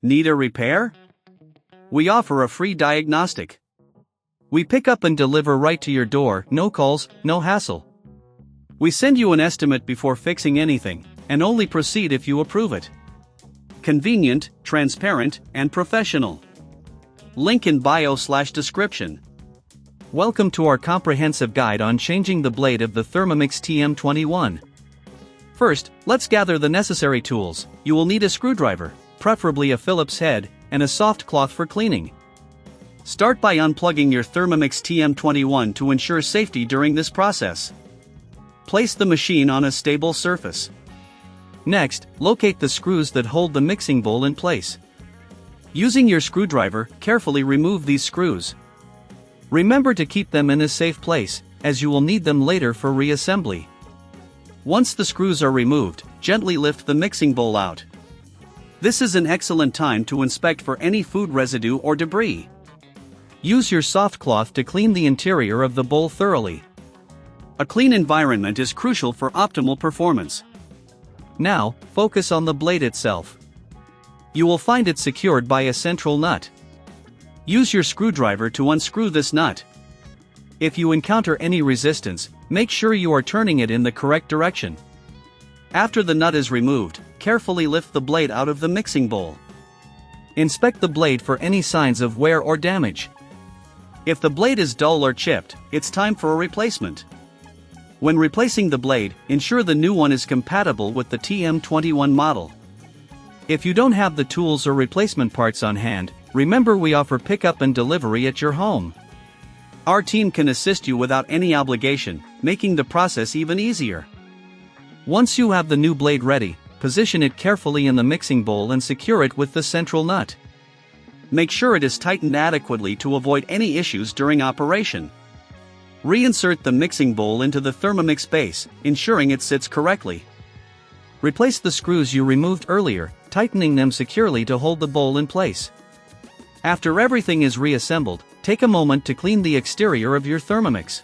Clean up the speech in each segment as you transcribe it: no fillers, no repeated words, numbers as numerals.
Need a repair? We offer a free diagnostic. We pick up and deliver right to your door, no calls, no hassle. We send you an estimate before fixing anything, and only proceed if you approve it. Convenient, transparent, and professional. Link in bio/description. Welcome to our comprehensive guide on changing the blade of the Thermomix TM21. First, let's gather the necessary tools. You will need a screwdriver, preferably a Phillips head, and a soft cloth for cleaning. Start by unplugging your Thermomix TM21 to ensure safety during this process. Place the machine on a stable surface. Next, locate the screws that hold the mixing bowl in place. Using your screwdriver, carefully remove these screws. Remember to keep them in a safe place, as you will need them later for reassembly. Once the screws are removed, gently lift the mixing bowl out. This is an excellent time to inspect for any food residue or debris. Use your soft cloth to clean the interior of the bowl thoroughly. A clean environment is crucial for optimal performance. Now, focus on the blade itself. You will find it secured by a central nut. Use your screwdriver to unscrew this nut. If you encounter any resistance, make sure you are turning it in the correct direction. After the nut is removed, carefully lift the blade out of the mixing bowl. Inspect the blade for any signs of wear or damage. If the blade is dull or chipped, it's time for a replacement. When replacing the blade, ensure the new one is compatible with the TM21 model. If you don't have the tools or replacement parts on hand, remember we offer pickup and delivery at your home. Our team can assist you without any obligation, making the process even easier. Once you have the new blade ready, position it carefully in the mixing bowl and secure it with the central nut. Make sure it is tightened adequately to avoid any issues during operation. Reinsert the mixing bowl into the Thermomix base, ensuring it sits correctly. Replace the screws you removed earlier, tightening them securely to hold the bowl in place. After everything is reassembled, take a moment to clean the exterior of your Thermomix.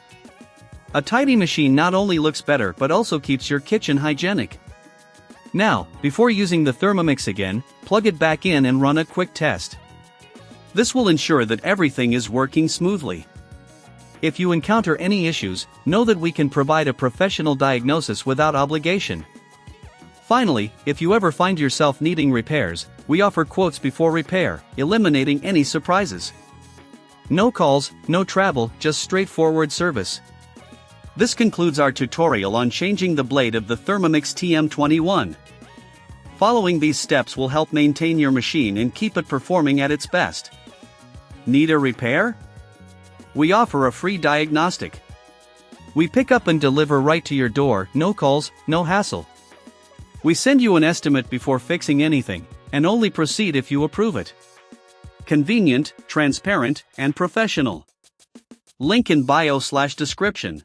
A tidy machine not only looks better but also keeps your kitchen hygienic. Now, before using the Thermomix again, plug it back in and run a quick test. This will ensure that everything is working smoothly. If you encounter any issues, know that we can provide a professional diagnosis without obligation. Finally, if you ever find yourself needing repairs, we offer quotes before repair, eliminating any surprises. No calls, no travel, just straightforward service. This concludes our tutorial on changing the blade of the Thermomix TM21. Following these steps will help maintain your machine and keep it performing at its best. Need a repair? We offer a free diagnostic. We pick up and deliver right to your door, no calls, no hassle. We send you an estimate before fixing anything, and only proceed if you approve it. Convenient, transparent, and professional. Link in bio/description.